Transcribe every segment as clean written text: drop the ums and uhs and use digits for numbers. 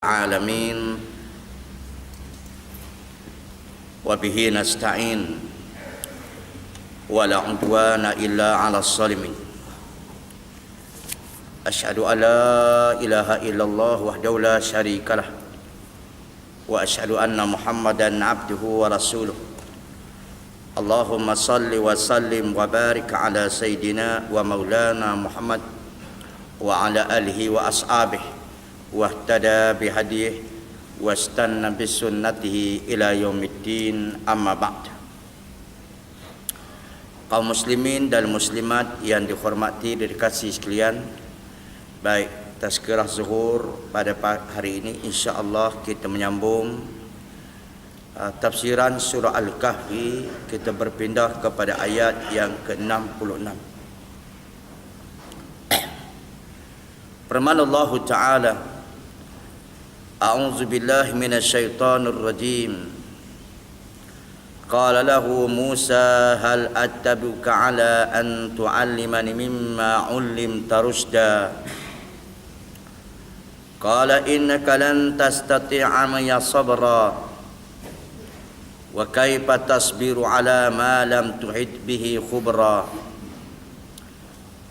العالمين وبه نستعين ولا عدوان إلا على الظالمين أشهد أن لا إله إلا الله وحده لا شريك له وأشهد أن محمدا عبده ورسوله اللهم صل وسلم وبارك على سيدنا ومولانا محمد وعلى آله وأصحابه واهتدى بهديه واستنى بسنته إلى يوم الدين أما بعد. Kaum muslimin dan muslimat yang dihormati dan dikasihi sekalian, baik tazkirah zuhur pada hari ini insya-Allah kita menyambung tafsiran surah Al-Kahfi. Kita berpindah kepada ayat yang ke-66. Firman Allah Ta'ala, A'udzu billahi minasyaitonir rajim. Qala lahu Musa hal attabi'uka 'ala an tu'allimani mimma 'ullimta rushda. Qala innaka lan tastati'a ma'iya sabra. Wa kaifa tasbiru 'ala ma lam tuhit bihi khubra.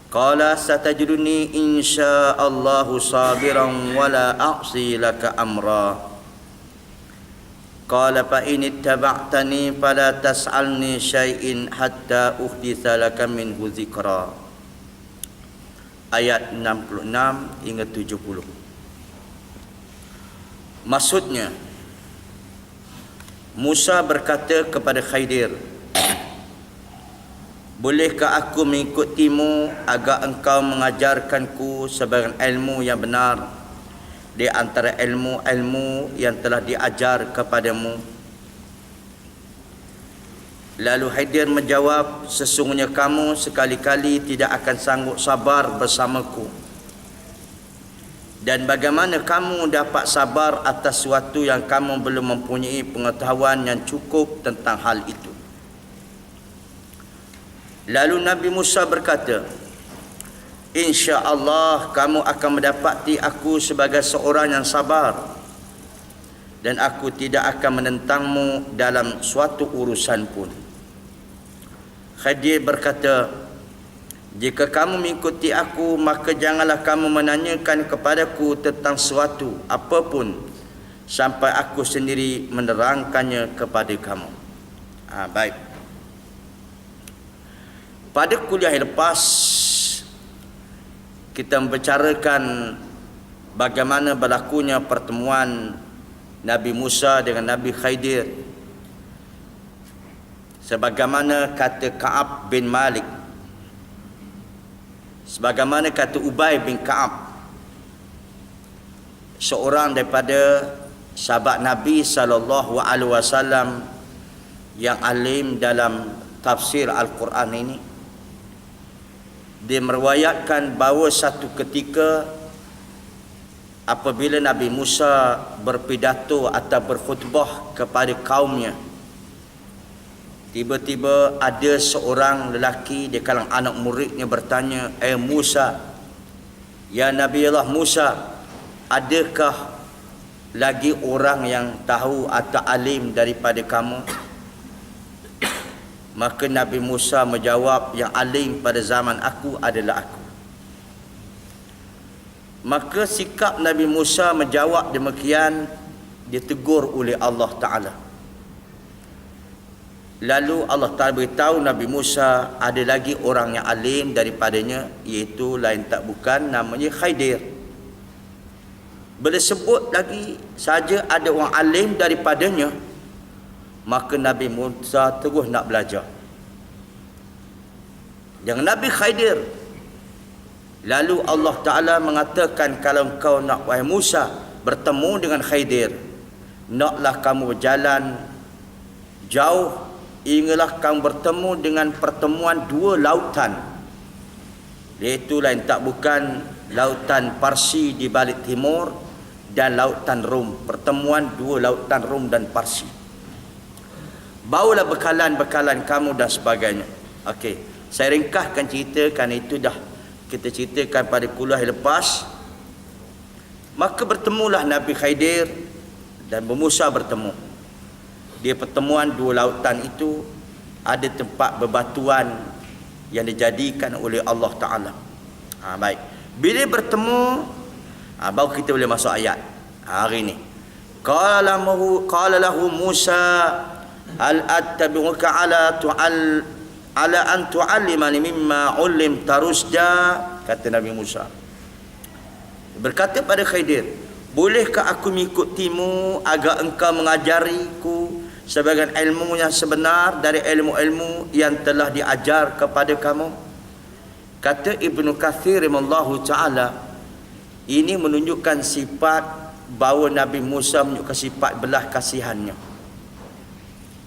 Qala satajiduni insya'allahu sabiran wa la a'si laka amra. Qala fa in ittaba'tani fala tas'alni syai'in hatta uhditsa laka minhu dzikra. Ayat 66 hingga 70. Maksudnya, Musa berkata kepada Khidir, bolehkah aku mengikutimu agar engkau mengajarkanku sebagian ilmu yang benar di antara ilmu-ilmu yang telah diajar kepadamu? Lalu Khidir menjawab, sesungguhnya kamu sekali-kali tidak akan sanggup sabar bersamaku. Dan bagaimana kamu dapat sabar atas sesuatu yang kamu belum mempunyai pengetahuan yang cukup tentang hal itu? Lalu Nabi Musa berkata, insya-Allah kamu akan mendapati aku sebagai seorang yang sabar, dan aku tidak akan menentangmu dalam suatu urusan pun. Khidir berkata, jika kamu mengikuti aku, maka janganlah kamu menanyakan kepadaku tentang sesuatu apapun sampai aku sendiri menerangkannya kepada kamu. Baik. Pada kuliah yang lepas, kita membicarakan bagaimana berlakunya pertemuan Nabi Musa dengan Nabi Khidir. Sebagaimana kata Ka'ab bin Malik, sebagaimana kata Ubay bin Ka'ab, seorang daripada sahabat Nabi SAW yang alim dalam tafsir Al-Quran ini, dia meriwayatkan bahawa satu ketika apabila Nabi Musa berpidato atau berkhutbah kepada kaumnya, tiba-tiba ada seorang lelaki di kalangan anak muridnya bertanya, Musa, ya Nabi Allah Musa, adakah lagi orang yang tahu atau alim daripada kamu? Maka Nabi Musa menjawab, yang alim pada zaman aku adalah aku. Maka sikap Nabi Musa menjawab demikian ditegur oleh Allah Ta'ala. Lalu Allah Ta'ala beritahu Nabi Musa ada lagi orang yang alim daripadanya, iaitu lain tak bukan namanya Khidir. Bila sebut lagi saja ada orang alim daripadanya, maka Nabi Musa terus nak belajar. Jangan Nabi Khidir. Lalu Allah Ta'ala mengatakan, kalau engkau nak, wahai Musa, bertemu dengan Khidir, naklah kamu berjalan jauh, ingatlah kamu bertemu dengan pertemuan dua lautan, iaitu lain tak bukan lautan Parsi di balik timur dan lautan Rum. Pertemuan dua lautan Rum dan Parsi. Bawalah bekalan-bekalan kamu dan sebagainya. Okey, saya ringkaskan cerita kerana itu dah kita ceritakan pada kuliah lepas. Maka bertemulah Nabi Khidir dan Musa bertemu. Di pertemuan dua lautan itu ada tempat bebatuan yang dijadikan oleh Allah Ta'ala. Baik. Bila bertemu, baru kita boleh masuk ayat hari ni. Qala lahu Musa hal attabi'uka ala an tu'allimani mimma 'ullimta rusyda, kata Nabi Musa. Berkata pada Khidir, bolehkah aku mengikutimu agar engkau mengajariku sebagian ilmu yang sebenar dari ilmu-ilmu yang telah diajar kepada kamu? Kata Ibnu Katsir rahimahullahu taala, ini menunjukkan sifat bahawa Nabi Musa menunjukkan sifat belah kasihannya,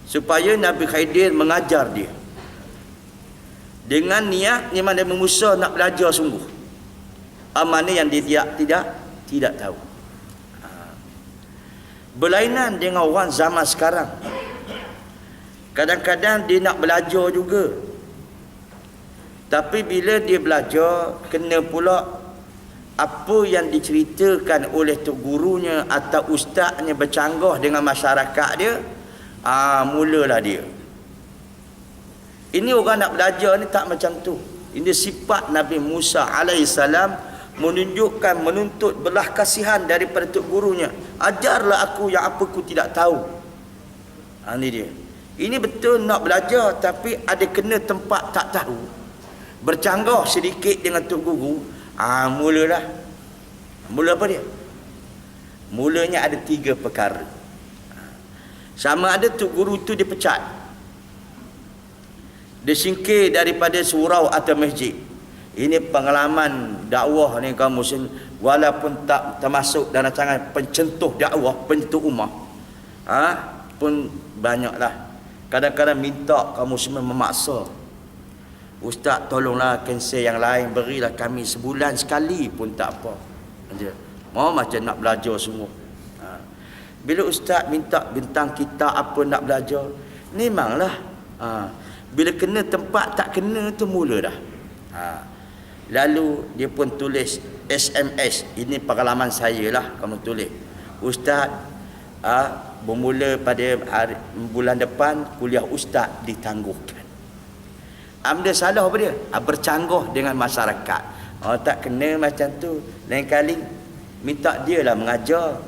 supaya Nabi Khidir mengajar dia dengan niat memang Nabi Musa nak belajar sungguh mana yang dia tidak tahu. Berlainan dengan orang zaman sekarang, kadang-kadang dia nak belajar juga, tapi bila dia belajar kena pula apa yang diceritakan oleh tu gurunya atau ustaznya bercanggah dengan masyarakat dia, mulalah dia. Ini orang nak belajar ni tak macam tu. Ini sifat Nabi Musa alaihissalam, menunjukkan, menuntut belah kasihan daripada tok gurunya. Ajarlah aku yang apa aku tidak tahu. Ini dia. Ini betul nak belajar, tapi ada kena tempat tak tahu, bercanggah sedikit dengan tok guru. Mulalah. Mula apa dia? Mulanya ada 3 perkara. Sama ada tok guru tu dipecat, disingkir daripada surau atau masjid. Ini pengalaman dakwah ni kaum muslim, walaupun tak termasuk dalam rancangan pencentuh dakwah, pencentuh ummah, pun banyaklah. Kadang-kadang minta kaum muslim memaksa, ustaz tolonglah cancel yang lain, berilah kami sebulan sekali pun tak apa. Mau macam nak belajar semua. Bila ustaz minta bintang kita apa nak belajar, memanglah bila kena tempat tak kena tu mula dah. Lalu dia pun tulis SMS. Ini pengalaman saya lah, kamu tulis, ustaz, bermula pada bulan depan kuliah ustaz ditangguhkan. Benda salah apa dia? Bercanggah dengan masyarakat. Tak kena macam tu. Lain kali minta dia lah mengajar,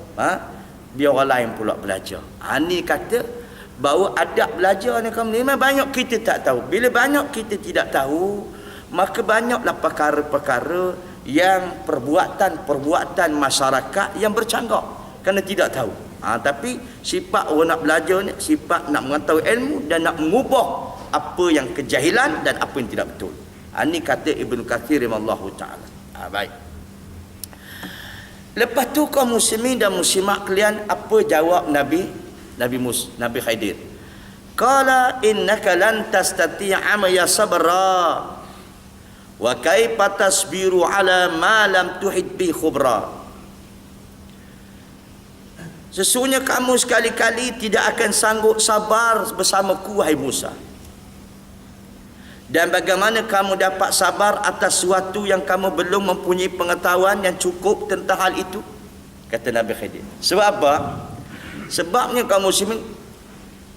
biar orang lain pula belajar. Ni kata bahawa adab belajar ni kamu, memang banyak kita tak tahu. Bila banyak kita tidak tahu, maka banyaklah perkara-perkara yang perbuatan masyarakat yang bercanggah kerana tidak tahu. Tapi sifat orang nak belajar ni sifat nak mengetahui ilmu dan nak mengubah apa yang kejahilan dan apa yang tidak betul. Ini kata Ibnu Katsir rahimahullahu taala. Baik. Lepas tu kaum muslimin dan muslimat kalian, apa jawab Nabi Khidir? Qala innaka lan tastati'a ma sabra wa kaifa tasbiru ala ma lam tuhid bi khubra. Sesungguhnya kamu sekali-kali tidak akan sanggup sabar bersamaku wahai Musa. Dan bagaimana kamu dapat sabar atas sesuatu yang kamu belum mempunyai pengetahuan yang cukup tentang hal itu? Kata Nabi Khidir. Sebab apa? Sebabnya kaum muslimin,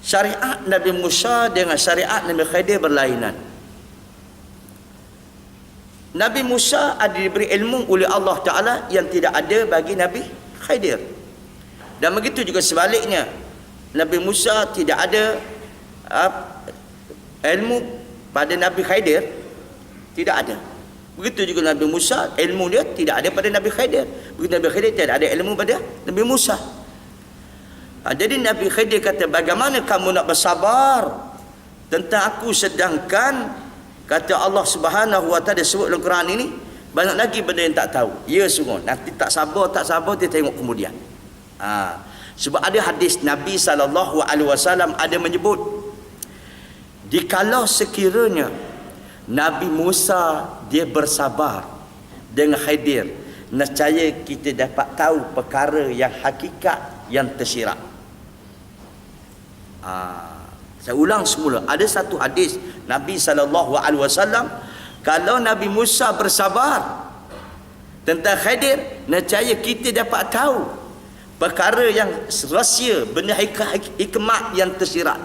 syariat Nabi Musa dengan syariat Nabi Khidir berlainan. Nabi Musa ada diberi ilmu oleh Allah Ta'ala yang tidak ada bagi Nabi Khidir. Dan begitu juga sebaliknya, Nabi Musa tidak ada ilmu pada Nabi Khidir, tidak ada. Begitu juga Nabi Musa, ilmu dia tidak ada pada Nabi Khidir. Begitu Nabi Khidir tidak ada ilmu pada Nabi Musa. Jadi Nabi Khidir kata, bagaimana kamu nak bersabar tentang aku, sedangkan kata Allah Subhanahu wa taala sebut dalam Quran ini banyak lagi benda yang tak tahu. Ya sungguh, nanti tak sabar dia tengok kemudian. Sebab ada hadis Nabi SAW ada menyebut, dikala sekiranya Nabi Musa dia bersabar dengan Khidir, nescaya kita dapat tahu perkara yang hakikat yang tersirat. Saya ulang semula, ada satu hadis Nabi SAW, kalau Nabi Musa bersabar, tentang Khadir, nescaya kita dapat tahu perkara yang rahsia, benda hikmat yang tersirat.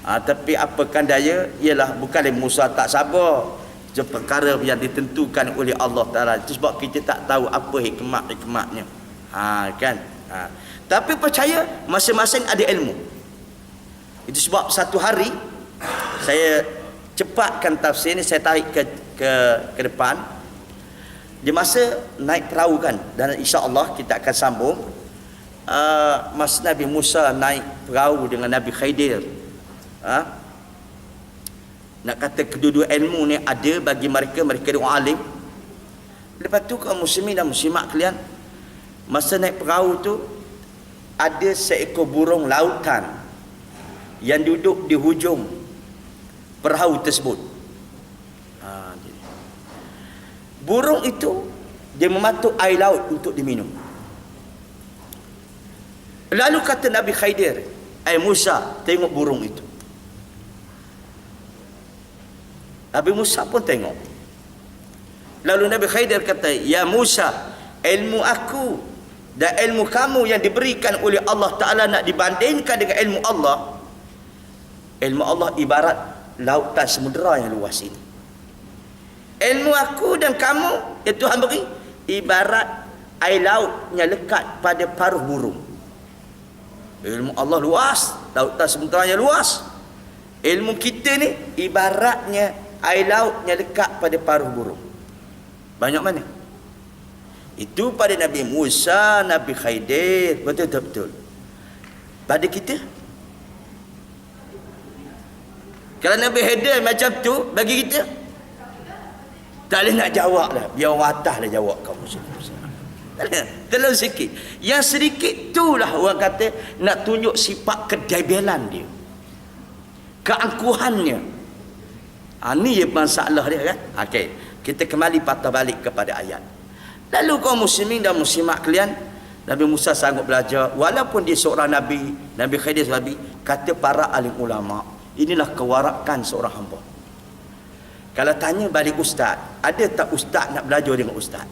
Tapi apakan daya, ialah bukan Musa tak sabar, itu perkara yang ditentukan oleh Allah Ta'ala. Itu sebab kita tak tahu apa hikmatnya. Kan? Tapi percaya masing-masing ada ilmu. Itu sebab satu hari saya cepatkan tafsir ni, saya tarik ke depan. Di masa naik perahu kan, dan insya-Allah kita akan sambung masa Nabi Musa naik perahu dengan Nabi Khidir. Nak kata kedua-dua ilmu ni ada bagi mereka yang alim. Lepas tu kaum muslimin dan muslimat kalian, masa naik perahu tu ada seekor burung lautan yang duduk di hujung perahu tersebut. Burung itu dia mematuk air laut untuk diminum. Lalu kata Nabi Khidir, Musa, tengok burung itu. Nabi Musa pun tengok. Lalu Nabi Khidir kata, ya Musa, ilmu aku dan ilmu kamu yang diberikan oleh Allah Ta'ala nak dibandingkan dengan ilmu Allah. Ilmu Allah ibarat lautan samudera yang luas ini. Ilmu aku dan kamu yang Tuhan beri ibarat air laut yang lekat pada paruh burung. Ilmu Allah luas, lautan samudera yang luas. Ilmu kita ni ibaratnya air laut yang lekat pada paruh burung. Banyak mana? Itu pada Nabi Musa, Nabi Khidir, betul-betul. Pada kita, kalau Nabi Khidir macam tu, bagi kita tak boleh nak jawab lah. Biar orang atas lah jawab kamu. Terlalu sikit. Yang sedikit itulah orang kata nak tunjuk sifat kedebilan dia, keangkuhannya. Ini je masalah dia kan. Okey, kita kembali patah balik kepada ayat. Lalu kaum muslimin dan muslimat kalian, Nabi Musa sanggup belajar walaupun dia seorang nabi, Nabi Khidir nabi. Kata para alim ulama, inilah kewarakan seorang hamba. Kalau tanya balik ustaz, ada tak ustaz nak belajar dengan ustaz?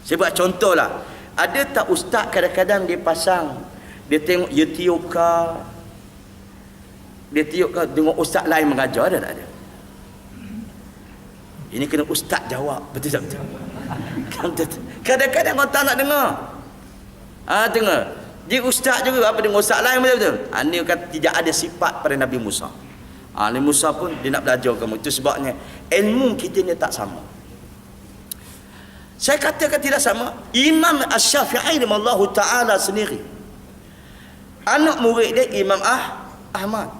Saya buat contoh lah. Ada tak ustaz kadang-kadang dia pasang, dia tengok YouTube ke, dia tengok ustaz lain mengajar, ada tak ada? Ini kena ustaz jawab, betul tak betul? Kadang-kadang orang tak nak dengar. Dengar. Dia ustaz juga, apa dengan ustaz lain, betul-betul? Ini kata tidak ada sifat pada Nabi Musa. Nabi Musa pun dia nak belajar kamu. Itu sebabnya ilmu kita ni tak sama. Saya katakan tidak sama. Imam Asy-Syafi'i radhiyallahu ta'ala sendiri, anak murid dia Imam Ahmad.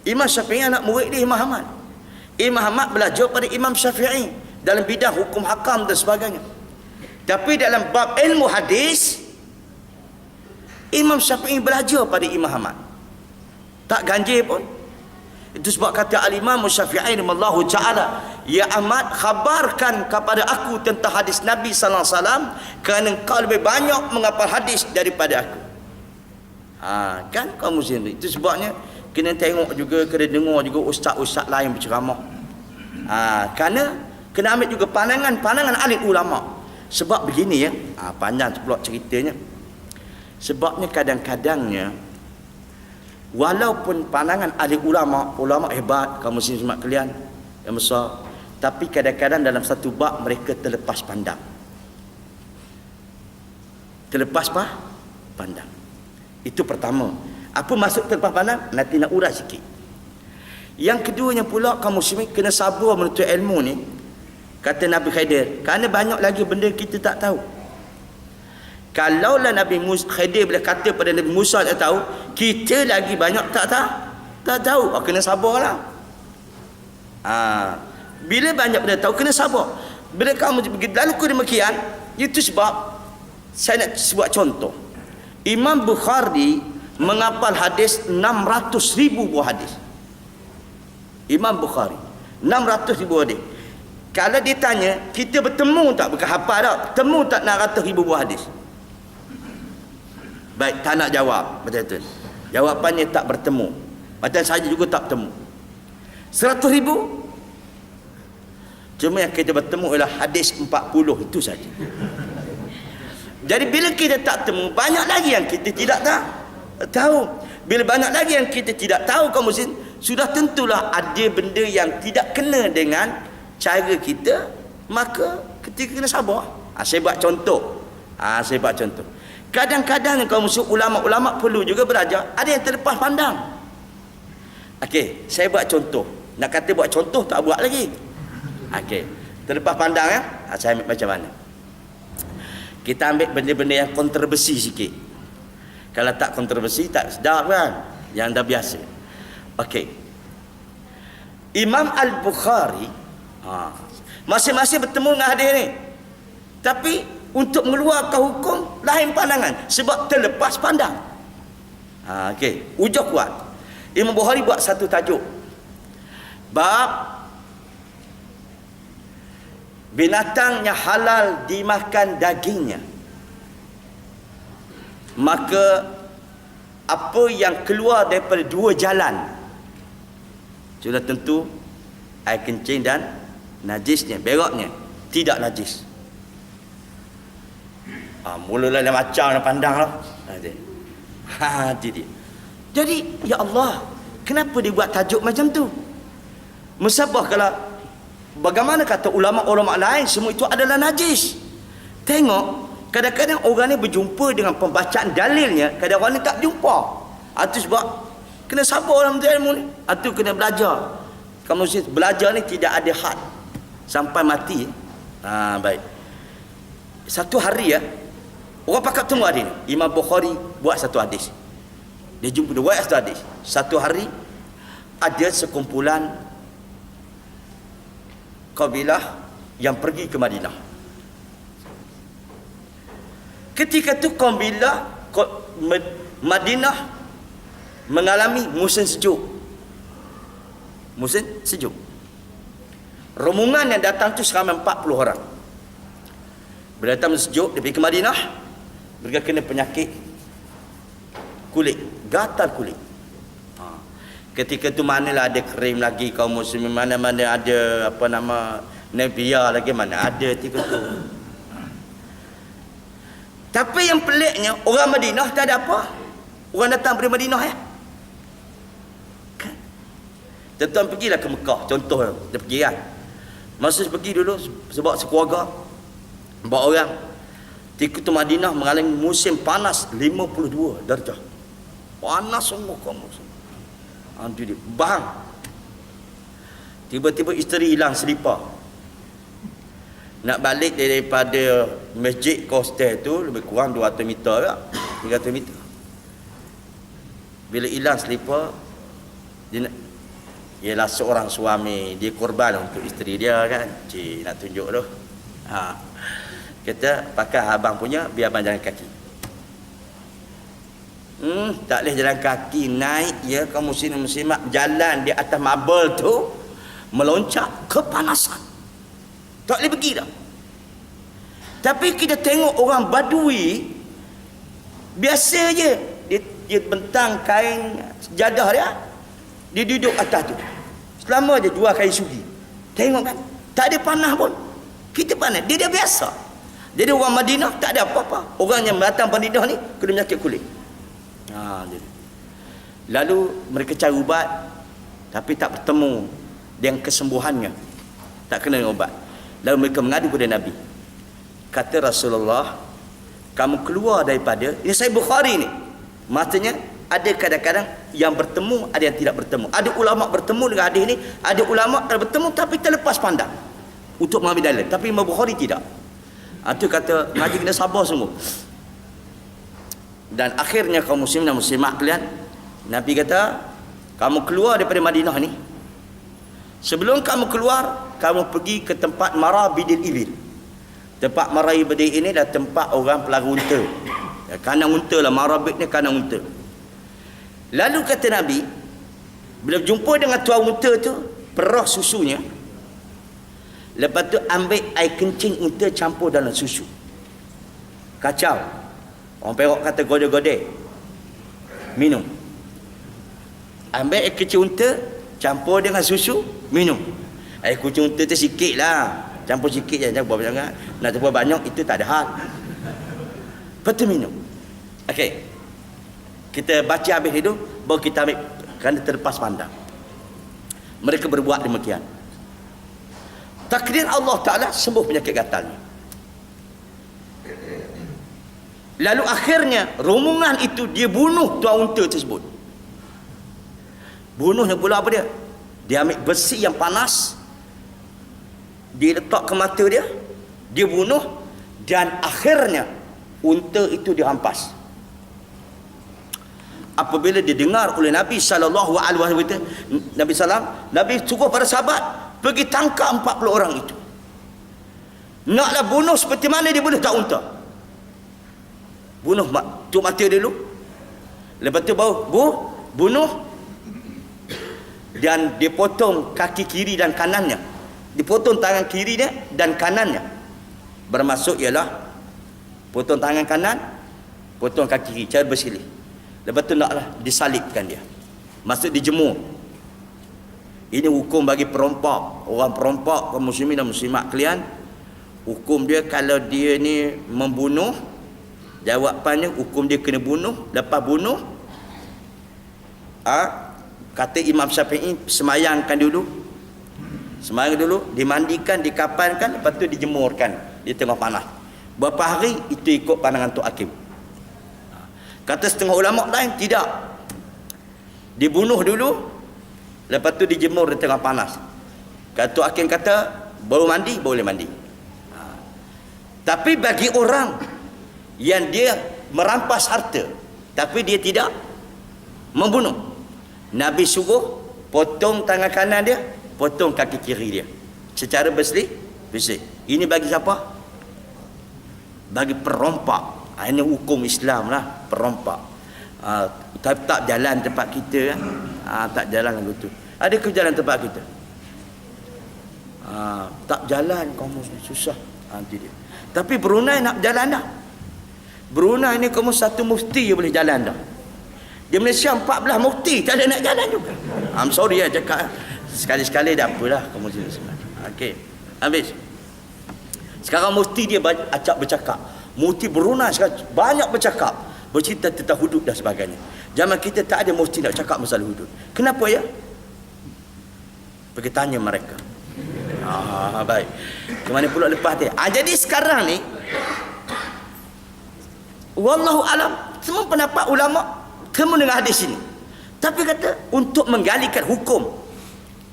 Imam Syafi'i anak murid dia Imam Ahmad. Imam Ahmad belajar pada Imam Syafi'i dalam bidang hukum hakam dan sebagainya. Tapi dalam bab ilmu hadis, Imam Syafi'i belajar pada Imam Ahmad. Tak ganjil pun. Itu sebab kata Al-Imam Syafi'i radhiyallahu ta'ala, ya Ahmad, khabarkan kepada aku tentang hadis Nabi sallallahu alaihi wasallam, kerana engkau lebih banyak menghafal hadis daripada aku. Kan kaum muslimin. Itu sebabnya kena tengok juga, kena dengar juga ustaz-ustaz lain berceramah. Kerana kena ambil juga pandangan alim ulama. Sebab begini ya, panjang pula ceritanya. Sebabnya kadang-kadangnya, walaupun pandangan ahli ulama hebat, kaum muslimin semua kalian yang besar, tapi kadang-kadang dalam satu bab mereka terlepas pandang. Pandang. Itu pertama. Apa maksud terlepas pandang? Nanti nak urai sikit. Yang keduanya pula, kaum muslimin kena sabar menuntut ilmu ni. Kata Nabi Khidir, kerana banyak lagi benda kita tak tahu. Kalaulah Nabi Khidir bila kata pada Nabi Musa tak tahu, kita lagi banyak tak tahu. Kena sabarlah. Bila banyak benda tahu, kena sabar. Bila kamu lalu demikian, itu sebab saya nak buat contoh. Imam Bukhari menghafal hadis 600,000 buah hadis. Imam Bukhari 600,000 hadis. Kalau ditanya, kita bertemu tak, bukan hafal tak, temu tak 600,000 buah hadis? Baik, tak nak jawab, betul-betul. Jawapannya tak bertemu. Macam saya juga tak bertemu. 100,000? Cuma yang kita bertemu ialah hadis 40 itu saja. Jadi bila kita tak temu, banyak lagi yang kita tidak tahu. Bila banyak lagi yang kita tidak tahu kaum muslim, sudah tentulah ada benda yang tidak kena dengan cara kita, maka kita kena sabar. Saya buat contoh. Kadang-kadang kaum muslim, ulama-ulama perlu juga belajar. Ada yang terlepas pandang. Okey, saya buat contoh. Nak kata buat contoh tak buat lagi. Okey, terlepas pandang ya. Saya ambil macam mana? Kita ambil benda-benda yang kontroversi sikit. Kalau tak kontroversi tak sedap kan? Yang dah biasa. Okey. Imam Al-Bukhari masing-masing bertemu dengan hadis ni. Tapi untuk mengeluarkan hukum lain pandangan sebab terlepas pandang. Okey, ujar kuat. Imam Bukhari buat satu tajuk. Bab binatang yang halal dimakan dagingnya, maka apa yang keluar daripada dua jalan, sudah tentu air kencing dan najisnya, beraknya tidak najis. Mulalah dia macam nak pandang lah. Jadi ya Allah, kenapa dia buat tajuk macam tu? Musabah kalau bagaimana kata ulama-ulama lain semua itu adalah najis. Tengok, kadang-kadang orang ni berjumpa dengan pembacaan dalilnya, kadang orang ni tak jumpa. Itu sebab kena sabar dalam ilmu ni. Itu kena belajar. Kamu belajar ni tidak ada had sampai mati. Baik. Satu hari ya, orang pakat tengok hadis ni. Imam Bukhari buat satu hadis. Dia jumpa dua satu hadis. Satu hari ada sekumpulan kabilah yang pergi ke Madinah. Ketika itu kabilah Madinah mengalami musim sejuk. Musim sejuk. Rombongan yang datang tu seramai 40 orang. Bila datang musim sejuk, dia pergi ke Madinah, mereka kena penyakit kulit, gatal kulit. Ketika tu manalah ada krim lagi kaum muslimin, mana-mana ada apa nama Nevia lagi, mana ada ketika tu. Tapi yang peliknya, orang Madinah tak ada apa. Orang datang dari Madinah ya. Tuan-tuan pergilah ke Mekah, contoh dia pergi kan. Masa pergi dulu sebab sekeluarga bawa orang. Ketika tu Madinah mengalami musim panas 52 darjah. Panas semua kaum muslimin. Dia bang. Tiba-tiba isteri hilang selipar. Nak balik daripada masjid ke hostel tu lebih kurang 200 meter tak? 300 meter. Bila hilang selipar, dia nak, ialah seorang suami, dia korban untuk isteri dia kan. Cik nak tunjuk tu. Kata pakai abang punya, biar abang jalan kaki. Tak boleh jalan kaki, naik ya kaum muslimat jalan di atas marble tu, meloncat kepanasan. Tak boleh pergi dah. Tapi kita tengok orang Badui biasa je, dia bentang kain sejadah dia duduk atas tu selama je 2 kali sugi. Tengok kan, tak ada panah pun. Kita panas, dia biasa. Jadi orang Madinah tak ada apa-apa. Orang yang datang Madinah ni kena penyakit kulit. Lalu mereka cari ubat, tapi tak bertemu dengan kesembuhannya, tak kena dengan ubat. Lalu mereka mengadu kepada Nabi. Kata Rasulullah, kamu keluar daripada ini. Sahih Bukhari ni, maksudnya ada kadang-kadang yang bertemu, ada yang tidak bertemu. Ada ulama bertemu dengan hadis ni, ada ulama bertemu tapi terlepas pandang untuk mengambil dalil. Tapi Imam Bukhari tidak. Itu kata ngaji kena sabar semua. Dan akhirnya kaum muslimin dan muslimat kalian, Nabi kata, kamu keluar daripada Madinah ni, sebelum kamu keluar, kamu pergi ke tempat Marabidil Ibil. Tempat Marabidil ini adalah tempat orang pelaga unta. Kandang unta lah, Marabid ni kandang unta. Lalu kata Nabi, bila jumpa dengan tuan unta tu, perah susunya, lepas tu ambil air kencing unta campur dalam susu. Kacau. Orang Perak kata godeh-godeh. Minum. Ambil air kecil unta, campur dengan susu, minum. Air kucing unta tu sikit lah. Campur sikit je, jangan buat banyak. Nak campur banyak, itu tak ada hal. Lepas tu minum. Okey. Kita baca habis itu, baru kita ambil, kerana terlepas pandang. Mereka berbuat demikian. Takdir Allah Ta'ala sembuh penyakit gatalnya. Lalu akhirnya rombongan itu dia bunuh tuan unta tersebut. Bunuhnya pula apa dia? Dia ambil besi yang panas, dia letak ke mata dia, dia bunuh, dan akhirnya unta itu dirampas. Apabila didengar oleh Nabi sallallahu alaihi wasallam, Nabi suruh para sahabat pergi tangkap 40 orang itu. Naklah bunuh seperti mana dia bunuh tak unta. Bunuh tu mata dulu. Lepas tu baru bunuh, dan dia potong kaki kiri dan kanannya. Dipotong tangan kiri dia dan kanannya. Bermaksud ialah potong tangan kanan, potong kaki kiri, cara bersilih. Lepas tu naklah disalibkan dia. Maksud dijemur. Ini hukum bagi perompak. Orang perompak, kaum muslimin dan muslimat kalian, hukum dia kalau dia ni membunuh, jawapannya hukum dia kena bunuh. Lepas bunuh, kata Imam Syafi'i, semayangkan dulu, dimandikan, dikapankan, lepas tu dijemurkan di tengah panas. Berapa hari itu ikut pandangan Tok Hakim. Kata setengah ulama lain tidak, dibunuh dulu, lepas tu dijemur di tengah panas. Kata Tok Hakim kata baru mandi, boleh mandi. Tapi bagi orang yang dia merampas harta tapi dia tidak membunuh, Nabi suruh potong tangan kanan dia, potong kaki kiri dia secara bersih. Ini bagi siapa? Bagi perompak. Ini hukum Islam lah, perompak. Tak jalan tempat kita kan? Tak jalan lagu tu. Ada ke jalan tempat kita? Tak jalan, kamu susah. Nanti dia. Tapi Brunei nak jalan dah. Brunei ni kamu satu mufti je boleh jalan dah. Di Malaysia 14 mufti tak ada nak jalan juga. I'm sorry ya cakap. Sekali-sekali dah apalah kamu sini sebenarnya. Okey. Habis. Sekarang mufti dia acak bercakap. Mufti Brunei sekarang banyak bercakap, bercerita tentang hudud dan sebagainya. Zaman kita tak ada mufti nak cakap masalah hudud. Kenapa ya? Pergi tanya mereka. Baik. Kemana pula lepas dia? Jadi sekarang ni wallahu alam, semua pendapat ulama temu dengan hadis ini. Tapi kata untuk menggalikan hukum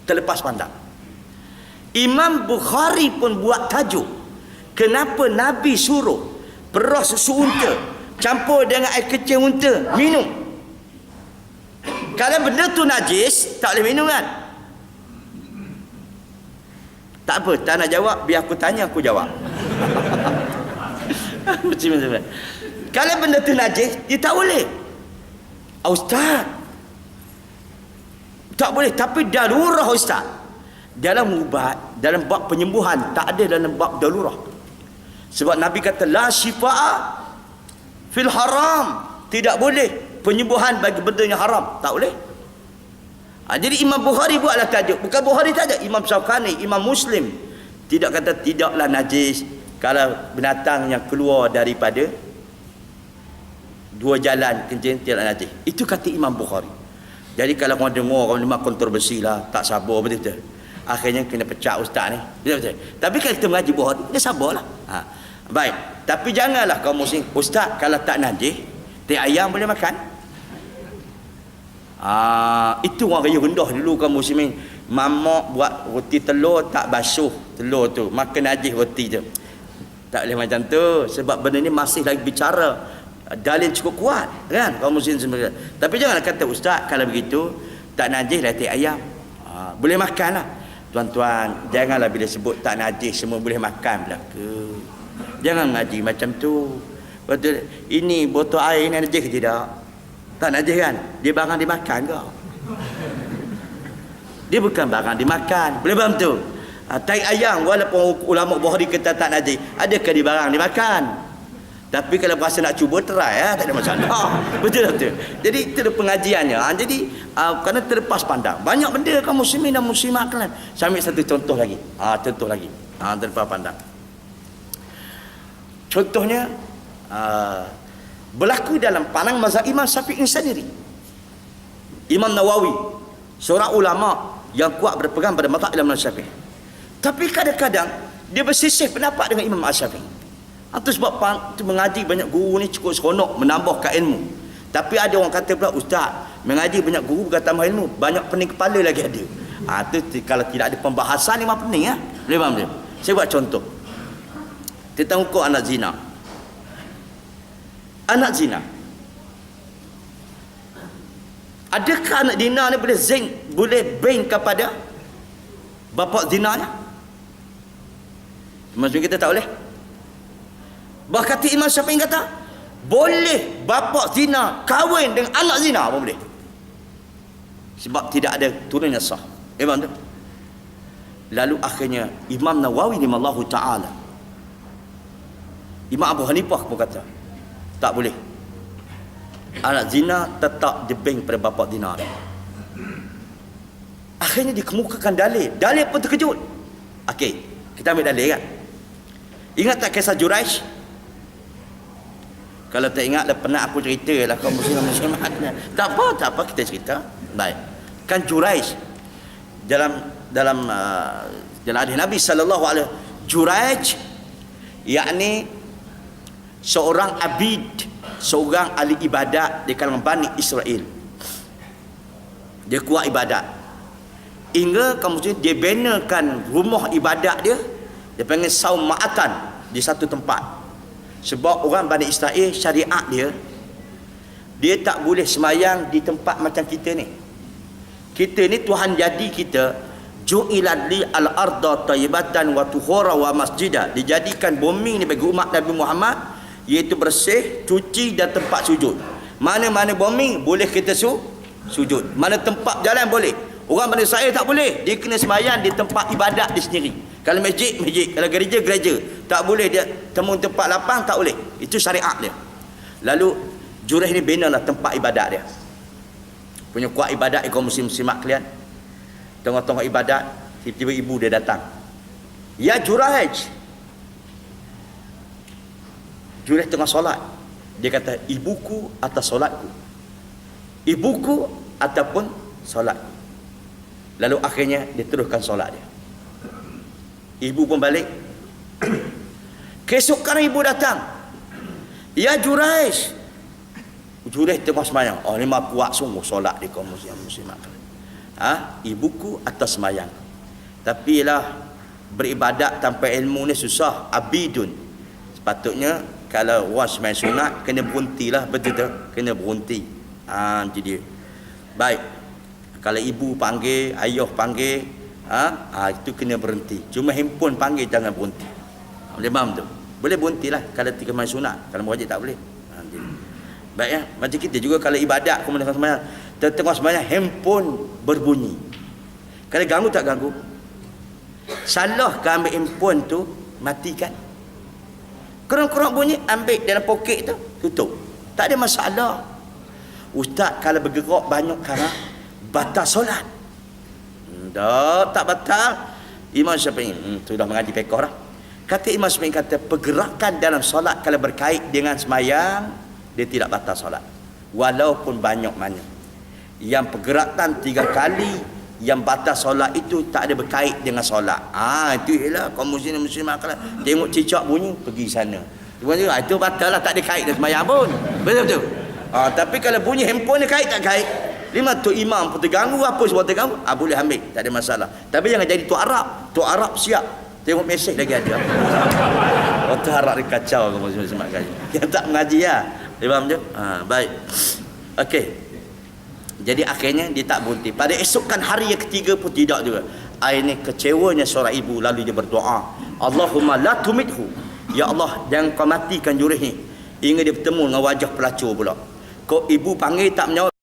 terlepas pandang. Imam Bukhari pun buat tajuk, kenapa Nabi suruh perah susu unta campur dengan air kecil unta minum. Kalau benda tu najis tak boleh minum kan? Tak apa, tak nak jawab, biar aku tanya aku jawab. Kalau benda tu najis, dia tak boleh. Ustaz, tak boleh, tapi darurah Ustaz. Dalam ubat, dalam bab penyembuhan, tak ada dalam bab darurah. Sebab Nabi kata la syifa'a fil haram, tidak boleh penyembuhan bagi benda yang haram, tak boleh. Jadi Imam Bukhari buatlah tajuk, bukan Bukhari saja, Imam Syafi'i, Imam Muslim tidak kata tidaklah najis kalau binatang yang keluar daripada dua jalan kencing tidak najis. Itu kata Imam Bukhari. Jadi kalau orang dengar orang memang kontroversi lah, tak sabar betul-betul, akhirnya kena pecah ustaz ni, betul-betul. Tapi kalau kita mengaji Bukhari, kita sabarlah. Baik, tapi janganlah kamu muslim, ustaz kalau tak najis teh ayam boleh makan. Itu orang raya rendah dulu kaum muslimin. Mamak buat roti telur tak basuh telur tu, makan najis roti tu. Tak boleh macam tu, sebab benda ni masih lagi bicara dalil cukup kuat kan kaum muslimin sebenarnya. Tapi janganlah kata ustaz kalau begitu tak najis lah teh ayam, boleh makan lah. Tuan-tuan, janganlah bila sebut tak najis semua boleh makan belaka. Jangan ngaji macam tu. Betul. Ini botol air ni najis ke tidak? Tak najis kan? Dia barang dimakan ke? Dia bukan barang dimakan. Boleh faham tu? Tai ayam walaupun ulama Bukhari kata tak najis, adakah dia barang dimakan? Tapi kalau berasa nak cuba, try tak ada masalah. Betul. Jadi itu pengajiannya. Jadi kerana terlepas pandang. Banyak benda kaum muslimin dan muslimat kalian. Saya ambil satu contoh lagi. Contoh lagi. Terlepas pandang. Contohnya berlaku dalam pandangan mazhab Imam Syafi'i sendiri. Imam Nawawi, seorang ulama yang kuat berpegang pada mazhab Imam Syafi'i. Tapi kadang-kadang dia bersisih pendapat dengan Imam Syafi'i. Itu sebab tu mengaji banyak guru ni cukup seronok menambahkan ilmu. Tapi ada orang kata pula, ustaz, mengaji banyak guru bukan tambah ilmu, banyak pening kepala lagi ada. Tu kalau tidak ada pembahasan ni memang pening Boleh faham dia? Saya buat contoh. Tentang hukum anak zina. Anak zina. Adakah anak zina ni boleh bang kepada bapa zinanya? Maksudnya kita tak boleh. Bahkan Imam Syafi'i kata boleh bapa zina kahwin dengan anak zina pun boleh. Sebab tidak ada turunnya sah. Faham tu? Lalu akhirnya Imam Nawawi rahimahullahu taala, Imam Abu Hanifah pun kata tak boleh. Anak zina tetap dibeng pada bapa zina. Akhirnya dikemukakan dalil. Dalil pun terkejut. Okey, kita ambil dalil kan. Ingat tak kisah Juraish? Kalau tak ingat dah pernah aku cerita lah kaum muslimat. Tak apa kita cerita. Baik. Kan Juraish dalam hadis Nabi sallallahu alaihi wasallam, Juraish yakni seorang abid, seorang ahli ibadat di kalangan Bani Israel. Dia kuat ibadat. Hingga kemudian dia benakan rumah ibadat dia panggil Sauma'atan di satu tempat. Sebab orang Bani Israel syariat dia tak boleh semayang di tempat macam kita ni. Kita ni Tuhan jadi kita ju'ilat li al-arda tayyibatan wa tuhura wa masjidah. Dijadikan bumi ni bagi umat Nabi Muhammad iaitu bersih, cuci dan tempat sujud. Mana-mana bumi boleh kita sujud. Mana tempat jalan boleh. Orang Bani Israel tak boleh. Dia kena semayang di tempat ibadat dia sendiri. Kalau masjid, kalau gereja, tak boleh dia temu tempat lapang, tak boleh. Itu syariat dia. Lalu Juraish ni benalah tempat ibadat dia. Punya kuat ibadat kaum muslimat kalian. Tengah-tengah ibadat, tiba-tiba ibu dia datang. Ya Juraish. Juraish tengah solat. Dia kata, ibuku atas solatku. Ibuku ataupun solatku. Lalu akhirnya dia teruskan solat dia. Ibu pun balik. Keesokan ibu datang. Ya Juraish. Juraish tengah semayang. Oh, ni mah kuat sungguh solat di kaum muslimat. Ibuku atas semayang. Tapi lah beribadat tanpa ilmu ni susah. Abidun. Sepatutnya kalau orang semayang sunat kena berhentilah, betul tak? Kena berhenti. Macam dia. Baik. Kalau ibu panggil, ayah panggil, itu kena berhenti. Cuma handphone panggil jangan berhenti. Boleh faham tu? Boleh berhentilah kalau tiga main sunat. Kalau wajib tak boleh. Baik ya. Macam kita juga kalau ibadat kemudian sembahyang, tengah sembahyang handphone berbunyi. Kalau ganggu tak ganggu? Salah ke ambil handphone tu, matikan. Kurang-kurang bunyi, ambil dalam poket tu, tutup. Tak ada masalah. Ustaz kalau bergerak banyak karang batal solat. Tak batal. Imam Syafi'i sudah mengaji fiqh dah. Kata Imam Syafi'i kata pergerakan dalam solat kalau berkait dengan semayang dia tidak batal solat. Walaupun banyak-banyak. Yang pergerakan 3 kali yang batal solat itu tak ada berkait dengan solat. Itu ialah kaum muslimat kalau tengok cicak bunyi pergi sana. Itu batal lah, tak ada kait dengan semayang pun. Betul-betul. Tapi kalau bunyi handphone dia kait tak kait. Lima tu imam pun terganggu, apa sebab terganggu? Boleh ambil, tak ada masalah. Tapi jangan jadi tu Arab. Tu Arab siap. Tengok mesej lagi ada. Tu Arab dia kacau kamu semua kali. Yang tak mengaji ya. Faham je? Baik. Okey. Jadi akhirnya dia tak berhenti. Pada esokan hari yang ketiga pun tidak juga. Ini kecewanya seorang ibu, lalu dia berdoa, Allahumma la tumithu. Ya Allah, jangan kau matikan Juraish ni hingga dia bertemu dengan wajah pelacur pula. Kau ibu panggil tak menjawab.